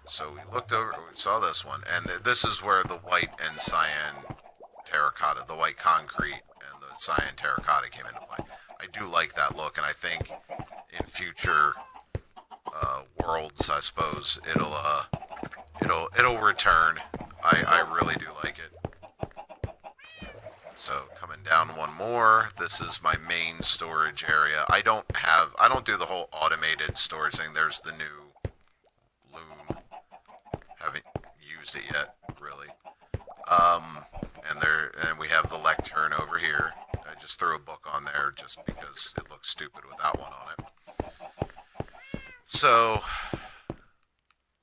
So we looked over, we saw this one, and this is where the white and cyan terracotta, the white concrete and the cyan terracotta came into play. I do like that look, and I think in future worlds, I suppose it'll return. I really do like it. So coming down one more. This is my main storage area. I don't do the whole automated storage thing. There's the new loom. Haven't used it yet, really. And we have the lectern over here. I just threw a book on there just because it looks stupid without one on it. So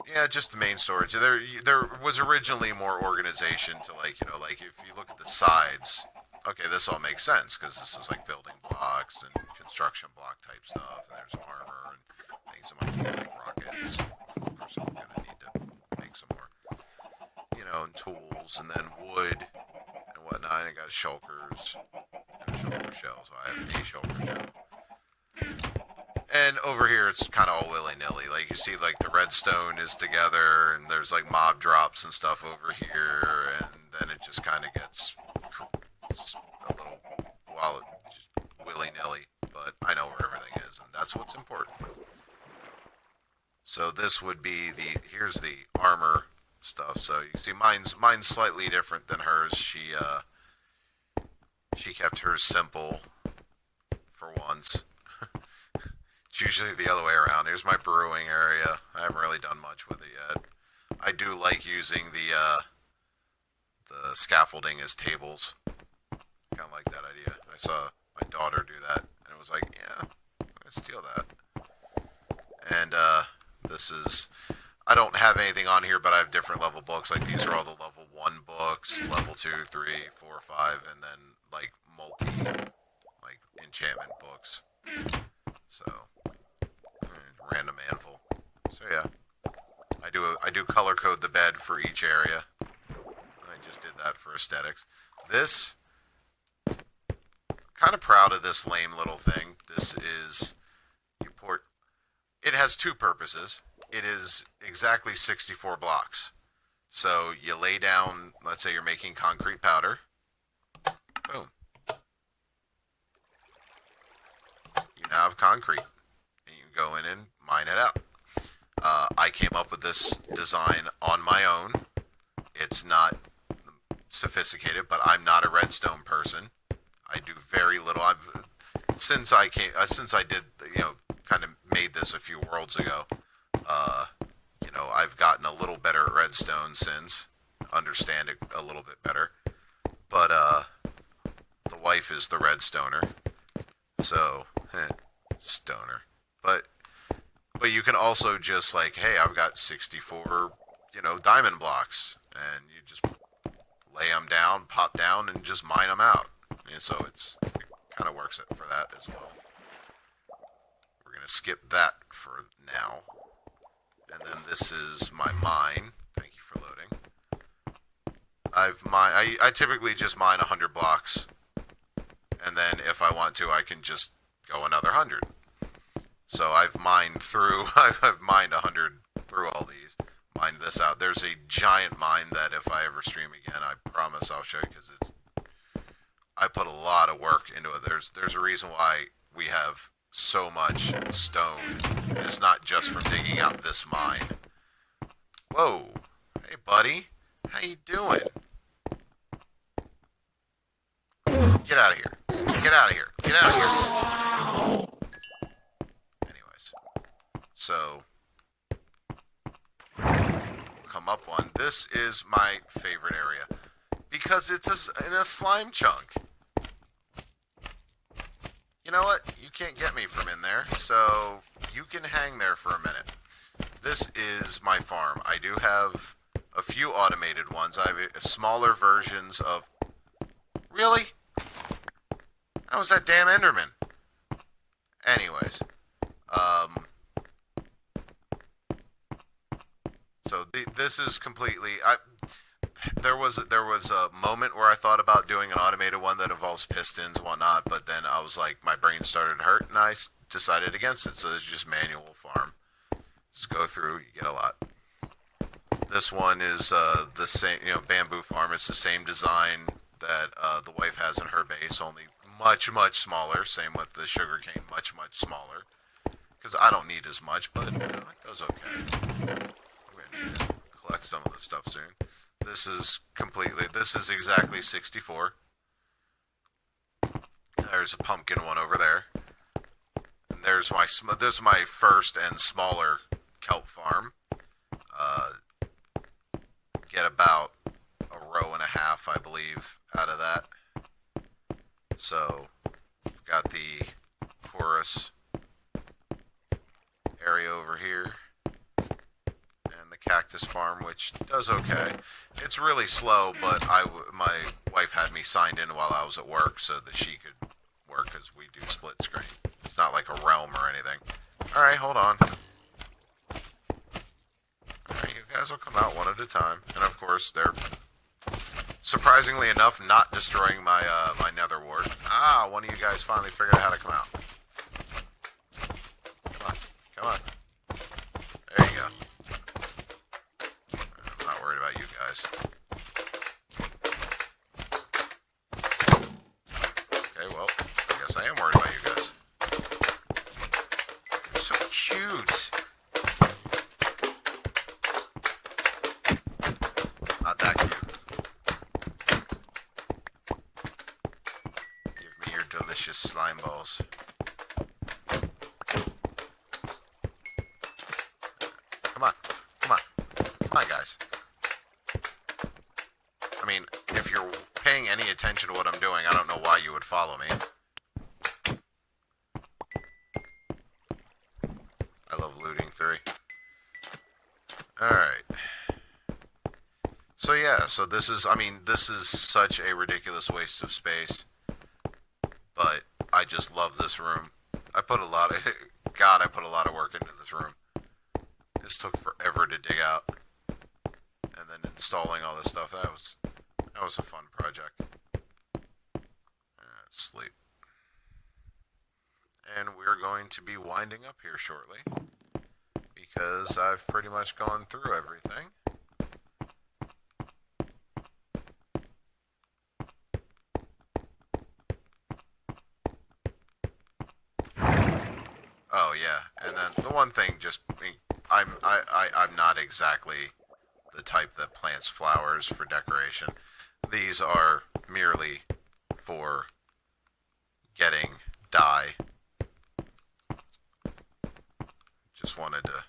yeah, just the main storage. There was originally more organization to, like, like if you look at the sides. Okay, this all makes sense because this is like building blocks and construction block type stuff, and there's armor and things that might be like rockets. Of course, I'm gonna need to make some more, and tools, and then wood and whatnot. And I got shulkers and a shulker shell, so I have a shulker shell. And over here, it's kind of all willy-nilly. Like, you see, like, the redstone is together, and there's, like, mob drops and stuff over here, and then it just kind of gets just a little, well, just willy-nilly. But I know where everything is, and that's what's important. So this would be here's the armor stuff. So you can see mine's slightly different than hers. She kept hers simple for once. It's usually the other way around. Here's my brewing area. I haven't really done much with it yet. I do like using the scaffolding as tables. Kind of like that idea. I saw my daughter do that, and it was like, yeah, let's steal that. And this is, I don't have anything on here, but I have different level books. Like, these are all the level 1 books, level 2, 3, 4, 5, and then like like enchantment books. So random anvil. So yeah, I do color code the bed for each area. I just did that for aesthetics. This, kind of proud of this lame little thing. This is it has two purposes. It is exactly 64 blocks. So you lay down, let's say you're making concrete powder. Boom. You now have concrete. And you can go in and mine it out. I came up with this design on my own. It's not sophisticated, but I'm not a redstone person. I do very little. Since I did, kind of made this a few worlds ago. I've gotten a little better at redstone since, understand it a little bit better. But the wife is the redstoner, so stoner. But you can also just, like, hey, I've got 64, diamond blocks, and you just lay them down, pop down, and just mine them out. And so it kind of works for that as well. We're gonna skip that for now. And then this is my mine. Thank you for loading. I typically just mine 100 blocks, and then if I want to, I can just go another 100. So I've mined 100 through all these. Mined this out. There's a giant mine that if I ever stream again, I promise I'll show you, because I put a lot of work into it. There's a reason why we have so much stone. It's not just from digging out this mine. Whoa. Hey, buddy. How you doing? Get out of here. Get out of here. Get out of here. Anyways. So, we'll come up one. This is my favorite area, because it's in a slime chunk. You know what? You can't get me from in there, so you can hang there for a minute. This is my farm. I do have a few automated ones. I have smaller versions of... Really? That was that damn Enderman. Anyways. So this is completely... There was a moment where I thought about doing an automated one that involves pistons and whatnot, but then I was like, my brain started to hurt, and I decided against it. So it's just manual farm. Just go through, you get a lot. this one is the same, bamboo farm. It's the same design that the wife has in her base, only much, much smaller. Same with the sugarcane, much, much smaller. Because I don't need as much, but it does okay. I'm going to need to collect some of this stuff soon. This is exactly 64. There's a pumpkin one over there. And there's my first and smaller kelp farm. Get about a row and a half, I believe, out of that. So, we've got the chorus area over here, and the cactus farm, which does okay. It's really slow, but my wife had me signed in while I was at work so that she could work, because we do split screen. It's not like a realm or anything. Alright, hold on. Alright, you guys will come out one at a time. And of course, they're, surprisingly enough, not destroying my my nether wart. Ah, one of you guys finally figured out how to come out. Come on, come on. There you go. I'm not worried about you guys. Okay, well, I guess I am worried about you guys. You're so cute. Not that cute. Give me your delicious slime balls. Come on. Come on. Come on, guys. I mean, if you're paying any attention to what I'm doing, I don't know why you would follow me. I love looting 3. Alright. So yeah, so this is such a ridiculous waste of space. But I just love this room. I put a lot of work into this room. This took forever to dig out. And then installing all this stuff, that was a fun project. Sleep. And we're going to be winding up here shortly, because I've pretty much gone through everything. Oh yeah, and then the one thing, I'm not exactly the type that plants flowers for decoration. These are merely for getting dye. Just wanted to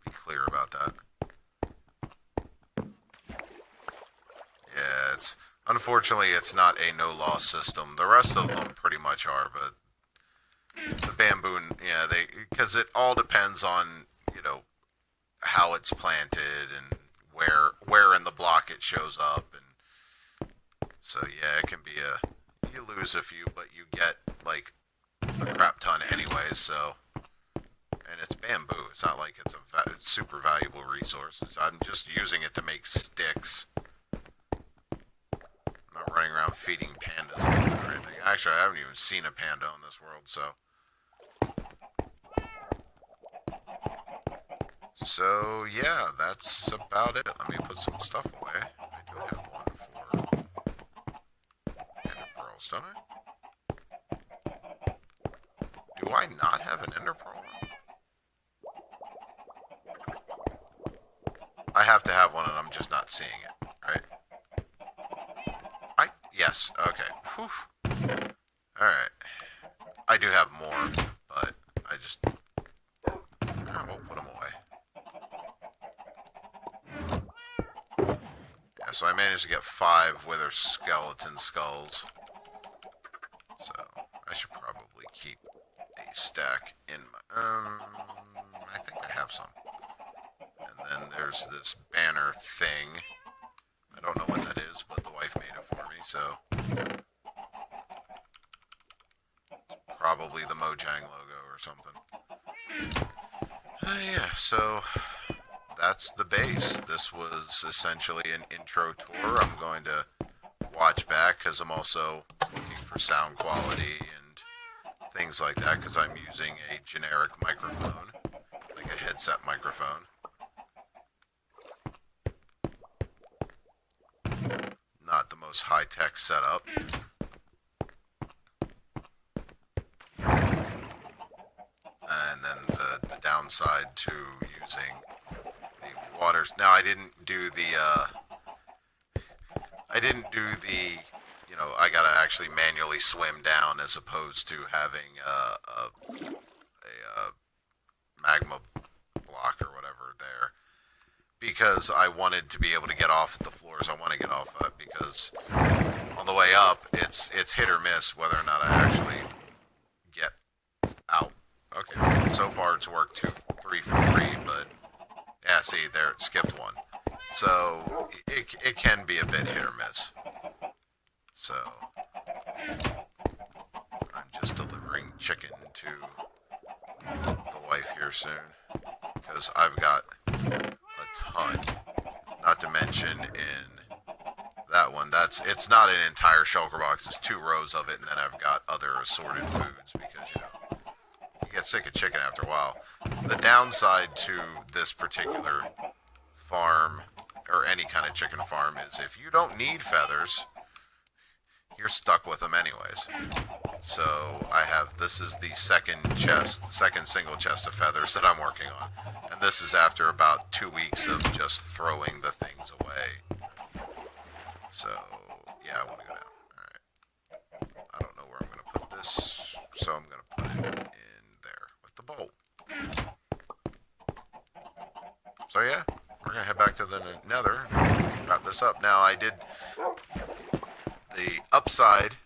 be clear about that. Yeah, unfortunately it's not a no-loss system. The rest of them pretty much are, but the bamboo, yeah, because it all depends on, how it's planted and where in the block it shows up, and so yeah, it can be you lose a few, but you get like a crap ton anyways. So, and it's bamboo. It's not like it's a super valuable resource. I'm just using it to make sticks. I'm not running around feeding pandas or anything. Actually, I haven't even seen a panda in this world, so. So, yeah, that's about it. Let me put some stuff away. I do have one for ender pearls, don't I? Do I not have an ender pearl? I have to have one and I'm just not seeing it, right? Yes, okay. Whew. Alright. I do have more, but I just... we'll put them away. So I managed to get 5 wither skeleton skulls. So I should probably keep a stack in my... I think I have some. And then there's this banner thing. I don't know what that is, but the wife made it for me, so... It's probably the Mojang logo or something. Yeah, so... That's the base. This was essentially an intro tour. I'm going to watch back because I'm also looking for sound quality and things like that, because I'm using a generic microphone, like a headset microphone. high-tech setup. And then the downside to using the waters. Now, I didn't do the, you know, I gotta actually manually swim down as opposed to having a magma block or whatever there. Because I wanted to be able to get off at the floors I want to get off at, because on the way up, it's hit or miss whether or not I actually get out. Okay, so far it's worked 3 for 3, but yeah, see, there it skipped one. So it can be a bit hit or miss. So I'm just delivering chicken to the wife here soon, because I've got a ton. Not to mention in that one, it's not an entire shulker box. It's 2 rows of it, and then I've got other assorted foods because, you know, you get sick of chicken after a while. The downside to this particular farm, or any kind of chicken farm, is if you don't need feathers, you're stuck with them anyways. So I have, this is the second single chest of feathers that I'm working on. And this is after about 2 weeks of just throwing the things away. So, yeah, I want to go down. Alright. I don't know where I'm going to put this, so I'm going to put it in there with the bowl. So yeah, we're going to head back to the nether and wrap this up. Now, I did the upside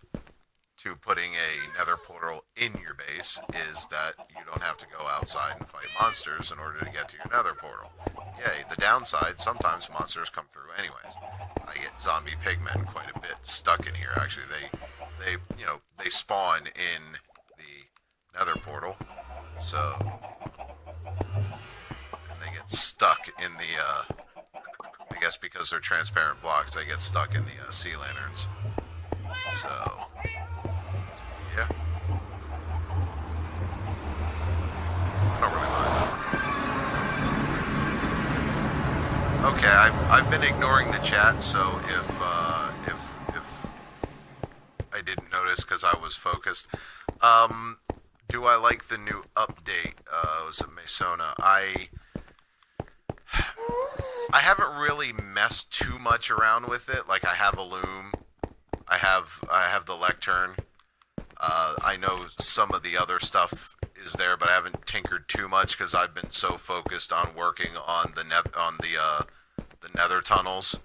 to putting a nether portal in your base is that you don't have to go outside and fight monsters in order to get to your nether portal. Yay, the downside, sometimes monsters come through anyways. I get zombie pigmen quite a bit stuck in here. Actually, they spawn in the nether portal, so, and they get stuck in the, I guess because they're transparent blocks, they get stuck in the sea lanterns. So, yeah. I don't really mind. Okay, I've been ignoring the chat, so if I didn't notice because I was focused. Do I like the new update? Was it Mesona? I haven't really messed too much around with it. Like, I have a loom. I have the lectern. I know some of the other stuff is there, but I haven't tinkered too much because I've been so focused on working on the nether tunnels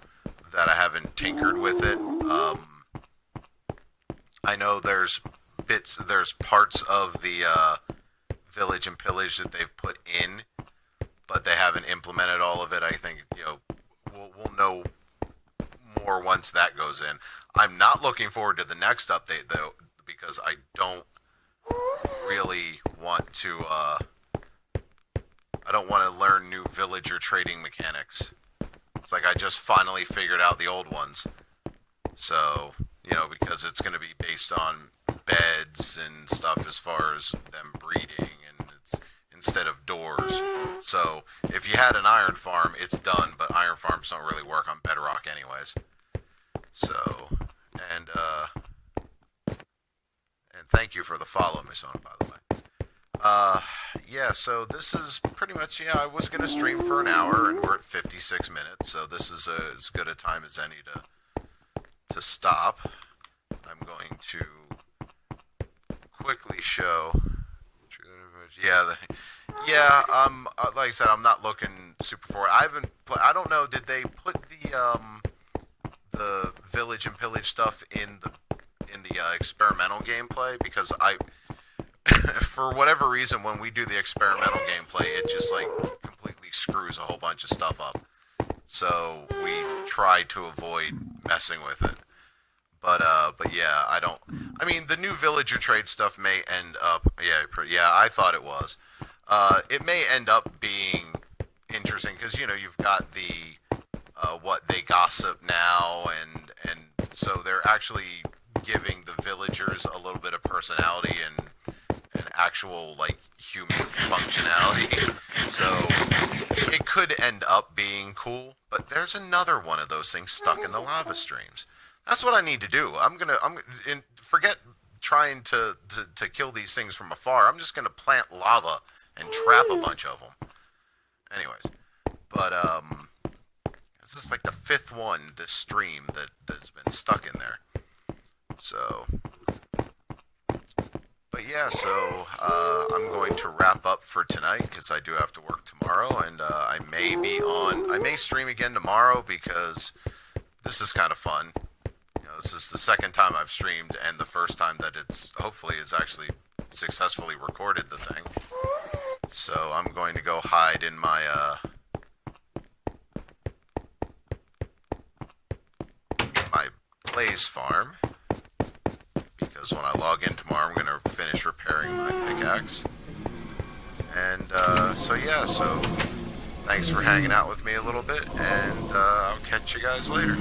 that I haven't tinkered with it. I know there's parts of the village and pillage that they've put in, but they haven't implemented all of it. I think, you know, we'll know more once that goes in. I'm not looking forward to the next update though, because I don't really want to, I don't want to learn new villager trading mechanics. It's like I just finally figured out the old ones. So, you know, because it's going to be based on beds and stuff as far as them breeding, and it's instead of doors. So, if you had an iron farm, it's done, but iron farms don't really work on bedrock anyways. So, and thank you for the follow, Miss Ona, by the way. Yeah, so this is pretty much, yeah, I was going to stream for an hour, and we're at 56 minutes, so this is as good a time as any to stop. I'm going to quickly show, like I said, I'm not looking super forward. I don't know, did they put the village and pillage stuff in the experimental gameplay? Because for whatever reason, when we do the experimental gameplay, it just like completely screws a whole bunch of stuff up. So we try to avoid messing with it. But yeah, I mean, the new villager trade stuff may end up, yeah, I thought it was. It may end up being interesting, because, you know, you've got the, what they gossip now, and so they're actually giving the villagers a little bit of personality and actual, like, human functionality. So it could end up being cool, but there's another one of those things stuck in the lava streams. That's what I need to do. Forget trying to kill these things from afar. I'm just gonna plant lava and trap a bunch of them. Anyways, but this is like the fifth one this stream that's been stuck in there. So, but yeah, so I'm going to wrap up for tonight because I do have to work tomorrow, and I may stream again tomorrow because this is kind of fun. You know, this is the second time I've streamed, and the first time that hopefully it's actually successfully recorded the thing. So I'm going to go hide in my my blaze farm, because when I log in tomorrow, I'm going to finish repairing my pickaxe. And so yeah, so thanks for hanging out with me a little bit, and I'll catch you guys later.